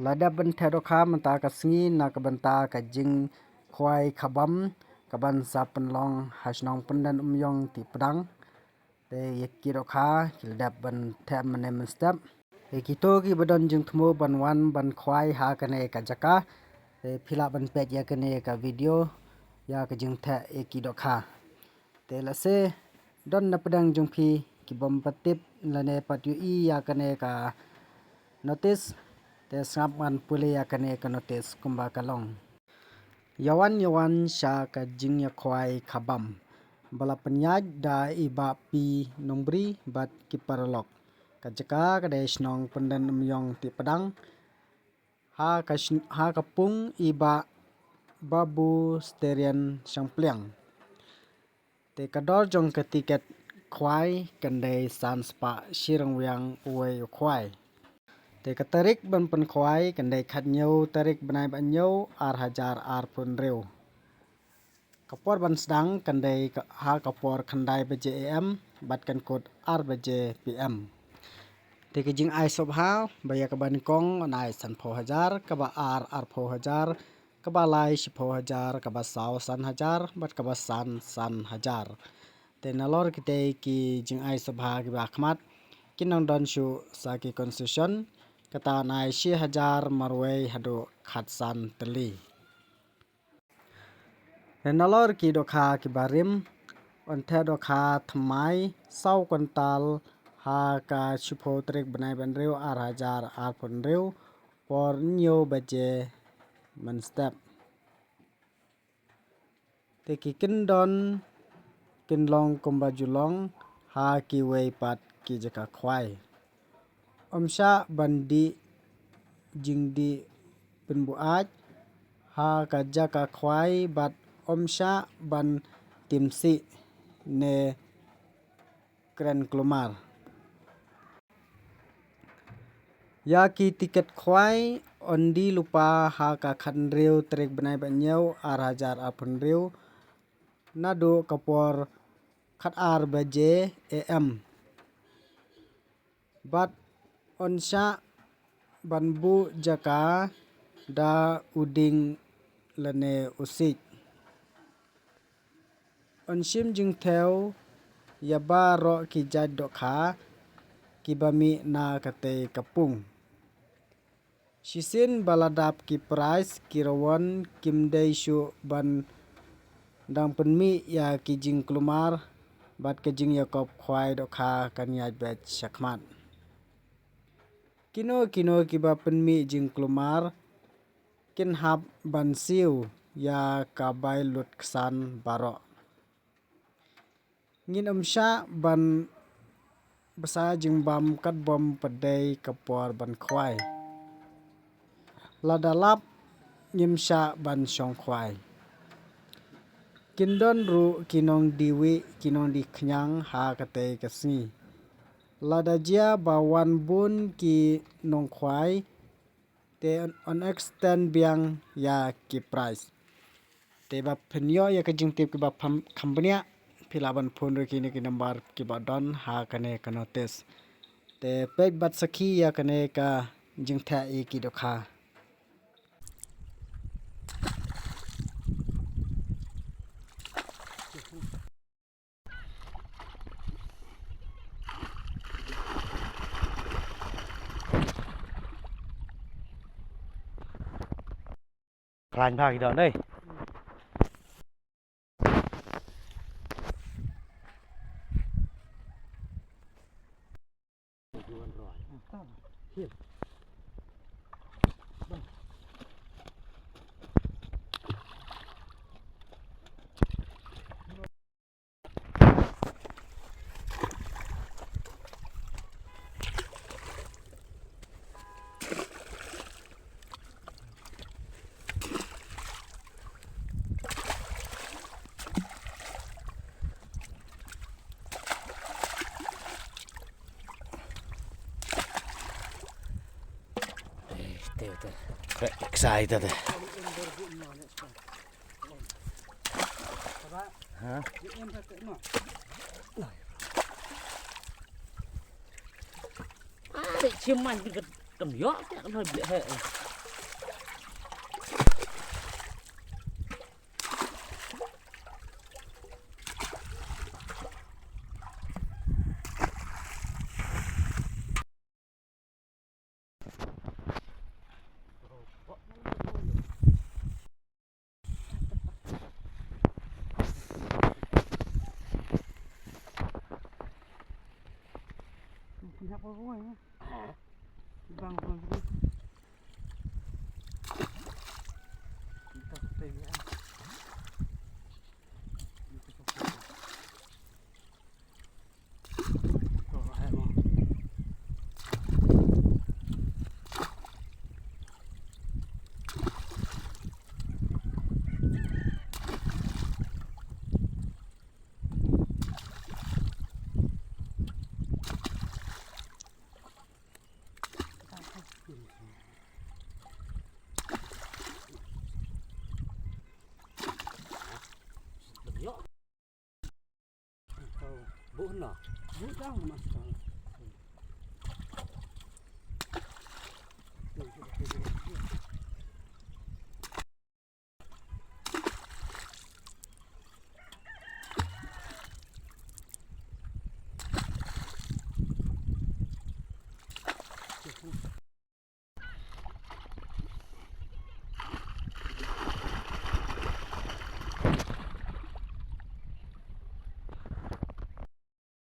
lada benta doka menta kasngi na kabenta kajing khwai khabam kaban sa penlong hasnong pendan umyong ti pedang te yeki doka kildap ban tem menem step kito ki badon jing thmo ban wan ban khwai ha kane ka jaka te phila ban pet ya kane ka video ya ka jing the eki doka te lase don na pedang jung phi ki bom patip lane patyu I ya kane ka notice te sap man pule ya kane ka notice kumba kalong yawan sha ka jing ya khwai khabam bala penyaj da iba pi nombri bat ki paralok ka jaka ka des nong pendan myong ti pedang ha kapung iba babu sterian sangpliang te kador jong ka tiket khwai kandai san spa shirang wiang uwe khwai te katarik ban pen khwai kandai khat nyau tarik banai ban nyau ar hajar ar pun reu kapor ban sedang kandai ha kapor khandai baje am bat kan kod ar baje pm te kijing ai sob ha baya ka ban kong onai san pho hajar ka ba ar pho hajar ka ba lai shi pho hajar ka ba sau san hajar bat ka ba san hajar te nalor kite ki jing ai sob ha ki ba khmat kinong don shu sa ki constitution kata nai shi hajar marwei hado khat san teli nalor ki dokha ki barim onthe dokha thmai sau kontal ha ka shupho trek banai ban reu ar hajar ar pon reu por nyo baje man step te ki kindon kinlong kumba julong ha ki wei pat ki jaka khwai omsha bandi jingdi penbu aj ha ka jaka khwai bat omsha ban timsi ne kren klumar ya ki tiket khwai ondi lupa ha ka khan reu trek banai ban nyau ar hajar apun reu nado kapor khat ar baje am bat onsha banbu jaka da uding lane usik onshim jing theo yaba ro ki jad dokha ki bami na kate kapung shisin baladap ki price ki rawon kimdei shu ban dang penmi ya ki jing klumar bat ke jing yakop khwai dokha kanyaj bet shakmat kino ki ba penmi jing klumar kin hap ban siu ya ka bai lut ksan baro ngin omsha ban basa jing bam kat bom padai kapor ban khwai ladalap nyimsha ban shong khwai kindon ru kinong diwi kinong di khnyang ha kate kasni ladajia bawan bun ki nong khwai te on extend biang ya ki price te ba phenyo ya ka jing tip ki ba khambania philaban phone ru ki number ki ba don ha kane ka notice te pe bat sakhi ya kane ka jing tha e ki dokha Rành vào cái đoạn đây. Excited. Hả? Để chiêm mạnh cái tầm gió chắc hơi bị hệ. Bang bang. Kita pergi. Bukan Bukan mas.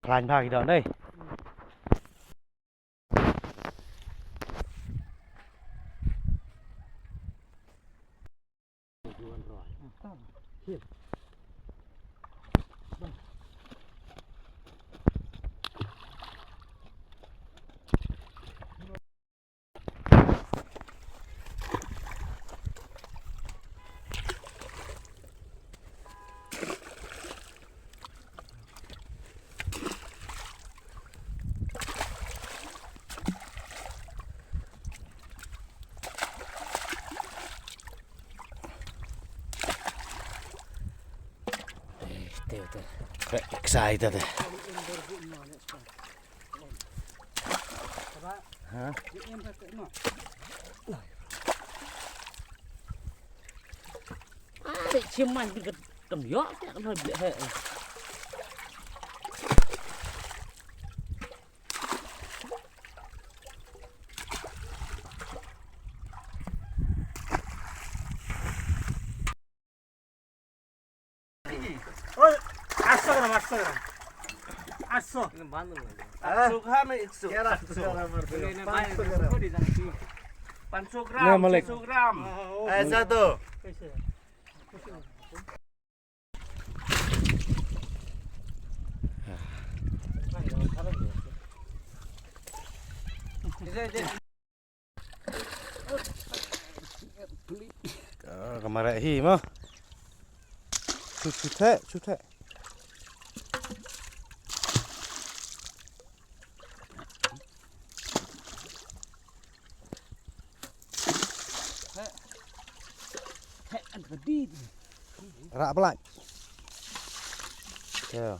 Klan pagi dah đây. Excited. Hả? Để chiêm mạnh thì tầm gió sẽ hơi bị hệ. Oi, asal nama asal. Asal. Sukhame itu. Kera marto. 500 gram, Nah, Malik. 100 gram. Satu. Kemarin hi mah. Cute. Hệ ăn phải đi. Rak pelak. Ya.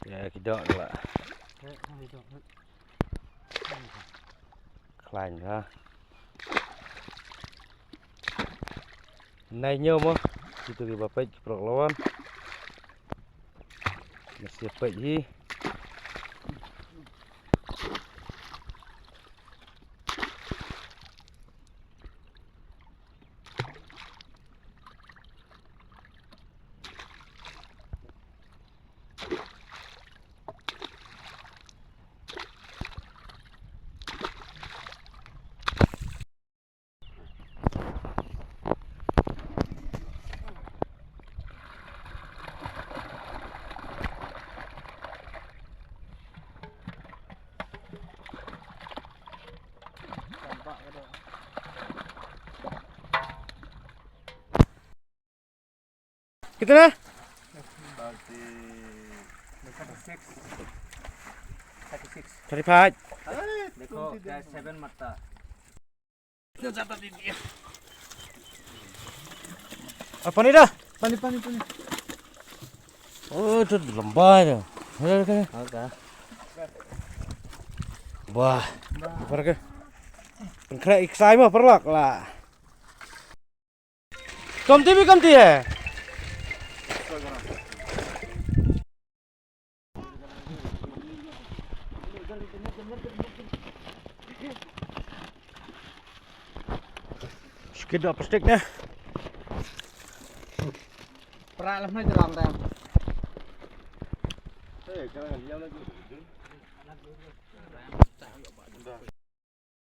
Ya, kita lah. Klan ha. Nay nhau mah. Itu di bapak prok lawan. Masih apa hi? Kita dah. 36. Cari pahaj. देखो गैस 7 मरता. Apa ni dah? Pani. Oh, itu lembah tu. Ada. Okay. Wah, pergi. Pengkrak iksai mah perlak lah. Kamti ya. Sedap steknya. Pra lah na jeram ram.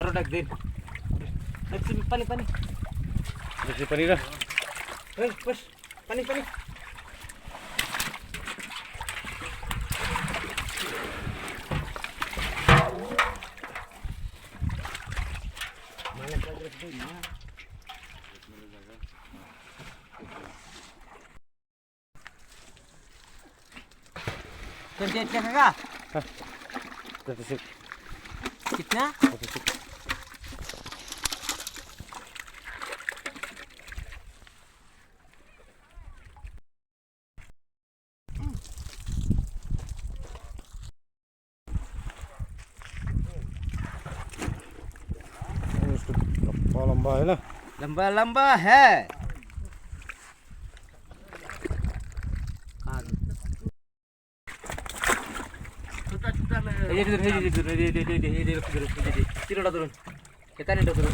Produk din. Nagsim pani. Masih pani dah. Push. Pani. Kerja kakak. Tersik. Kitna? Tersik. Lambah lah. Lamba hai. Turun. Kita ni turun.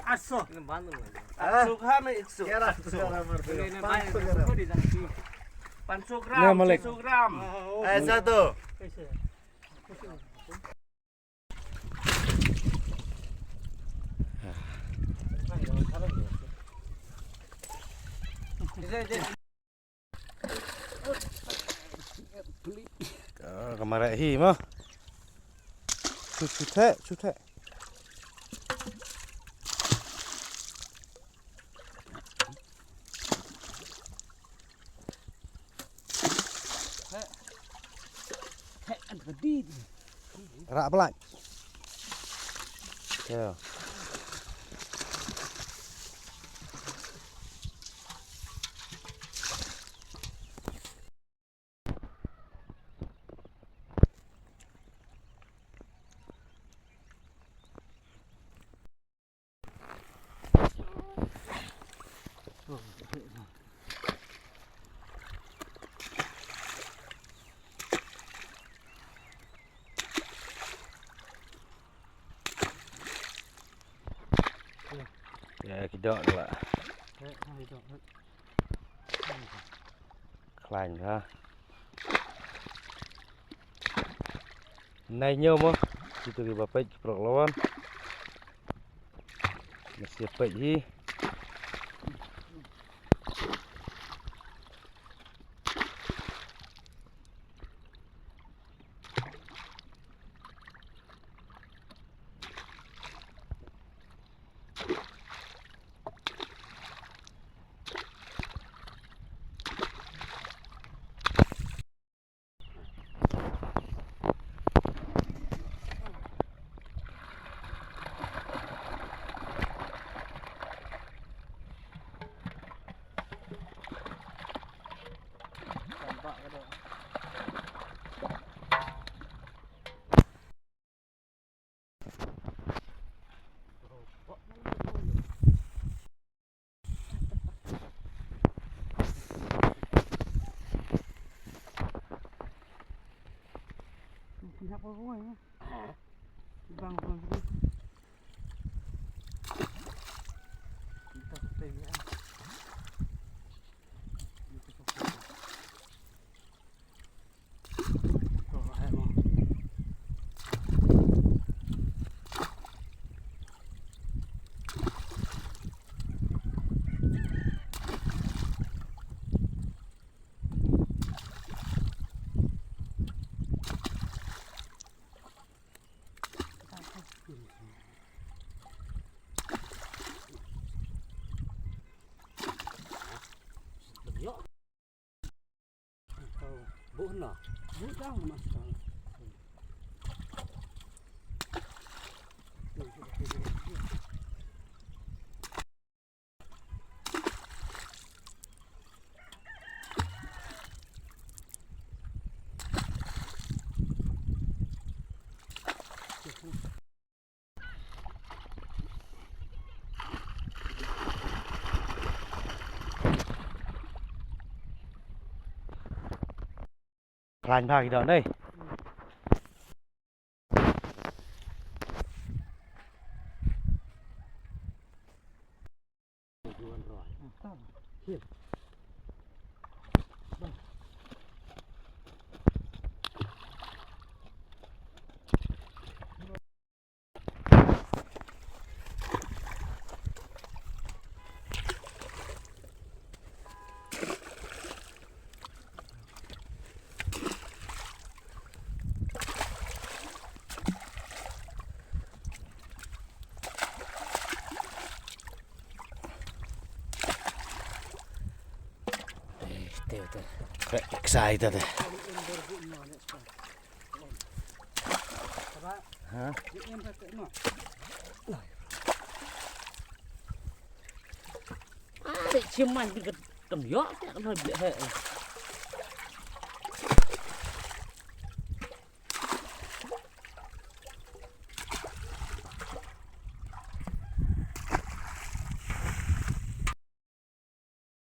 Aso. Suka me 100. Nah, Malik. 100 gram. Satu. Kemarin hi mah. Sute. Rak pelak. Ya. Ya, kita lah. Lành ha. Nay nhau mah. Itu ke bapak ceprok lawan. Masih apa hi? Bukan Bukan master. Lành vào cái đó đây. Excited. Hả? Để chiêm mạnh cái cầm gió cái nó bị hệ